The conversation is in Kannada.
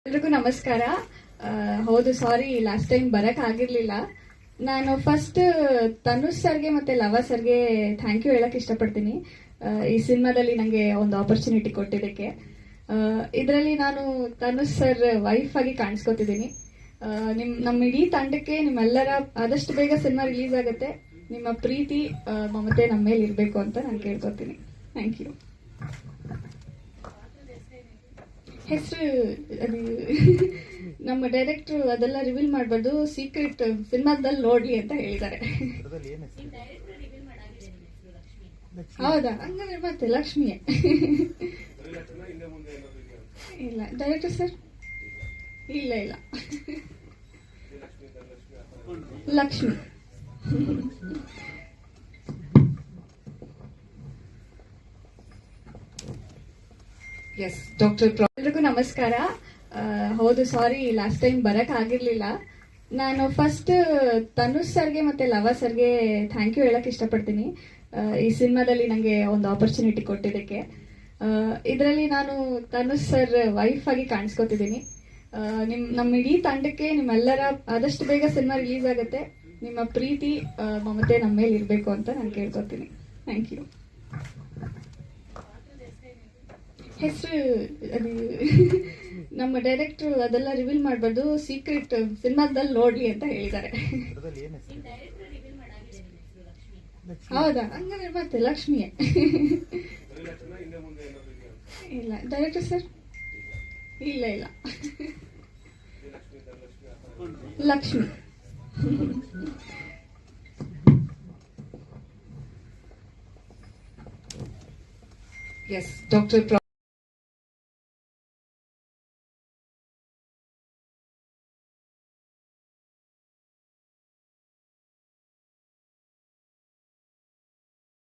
ಎಲ್ರಿಗೂ ನಮಸ್ಕಾರ. ಹೌದು, ಸಾರಿ ಲಾಸ್ಟ್ ಟೈಮ್ ಬರಕ್ ಆಗಿರ್ಲಿಲ್ಲ. ನಾನು ಫಸ್ಟ್ ತನುಷ್ ಸರ್ಗೆ ಮತ್ತೆ ಲವ ಸರ್ಗೆ ಥ್ಯಾಂಕ್ ಯು ಹೇಳಕ್ ಇಷ್ಟಪಡ್ತೀನಿ. ಈ ಸಿನಿಮಾದಲ್ಲಿ ನಂಗೆ ಒಂದು ಆಪರ್ಚುನಿಟಿ ಕೊಟ್ಟಿದ್ದಕ್ಕೆ. ಇದರಲ್ಲಿ ನಾನು ತನುಷ್ ಸರ್ ವೈಫ್ ಆಗಿ ಕಾಣಿಸ್ಕೊತಿದ್ದೀನಿ. ನಮ್ಮ ಇಡೀ ತಂಡಕ್ಕೆ ನಿಮ್ಮೆಲ್ಲರ ಆದಷ್ಟು ಬೇಗ ಸಿನಿಮಾ ರಿಲೀಸ್ ಆಗುತ್ತೆ. ನಿಮ್ಮ ಪ್ರೀತಿ ಮಮತೆ ನಮ್ಮ ಮೇಲೆ ಇರಬೇಕು ಅಂತ ನಾನು ಕೇಳ್ಕೊತೀನಿ. Thank you. ಹೆಸರು ಅದು ನಮ್ಮ ಡೈರೆಕ್ಟರ್ ಅದೆಲ್ಲ ರಿವೀಲ್ ಮಾಡಬಾರ್ದು, ಸೀಕ್ರೆಟ್ ಸಿನಿಮಾದಲ್ಲಿ ನೋಡ್ಲಿ ಅಂತ ಹೇಳಿದ್ದಾರೆ. ಹೌದಾ? ಹಂಗಂದ್ರೆ ಮತ್ತೆ ಲಕ್ಷ್ಮಿಯೇ. ಇಲ್ಲ ಡೈರೆಕ್ಟರ್ ಸರ್, ಇಲ್ಲ ಇಲ್ಲ ಲಕ್ಷ್ಮಿ. S doctor. ಎಲ್ರಿಗೂ ನಮಸ್ಕಾರ. ಹೌದು, ಸಾರಿ ಲಾಸ್ಟ್ ಟೈಮ್ ಬರಕ್ ಆಗಿರ್ಲಿಲ್ಲ. ನಾನು ಫಸ್ಟ್ ತನುಷ್ ಸರ್ಗೆ ಮತ್ತೆ ಲವ ಸರ್ಗೆ ಥ್ಯಾಂಕ್ ಯು ಹೇಳಕ್ ಇಷ್ಟಪಡ್ತೀನಿ. ಈ ಸಿನಿಮಾದಲ್ಲಿ ನಂಗೆ ಒಂದು ಆಪರ್ಚುನಿಟಿ ಕೊಟ್ಟಿದ್ದಕ್ಕೆ. ಇದರಲ್ಲಿ ನಾನು ತನುಷ್ ಸರ್ ವೈಫ್ ಆಗಿ ಕಾಣಿಸ್ಕೊತಿದ್ದೀನಿ. ನಮ್ಮ ಇಡೀ ತಂಡಕ್ಕೆ ನಿಮ್ಮೆಲ್ಲರ ಆದಷ್ಟು ಬೇಗ ಸಿನಿಮಾ ರಿಲೀಸ್ ಆಗುತ್ತೆ. ನಿಮ್ಮ ಪ್ರೀತಿ ಮಮತೆ ನಮ್ಮ ಮೇಲೆ ಇರಬೇಕು ಅಂತ ನಾನು ಕೇಳ್ಕೊತೀನಿ. Thank you. ಹೆಸರು ಅದು ನಮ್ಮ ಡೈರೆಕ್ಟರ್ ಅದೆಲ್ಲ ರಿವೀಲ್ ಮಾಡಬಾರ್ದು, ಸೀಕ್ರೆಟ್ ಸಿನಿಮಾದಲ್ಲಿ ನೋಡ್ಲಿ ಅಂತ ಹೇಳಿದ್ದಾರೆ. ಹೌದಾ? ಹಂಗಂದ್ರೆ ಮತ್ತೆ ಲಕ್ಷ್ಮಿಯೇ. ಇಲ್ಲ ಡೈರೆಕ್ಟರ್ ಸರ್, ಇಲ್ಲ ಇಲ್ಲ ಲಕ್ಷ್ಮಿ. S doctor.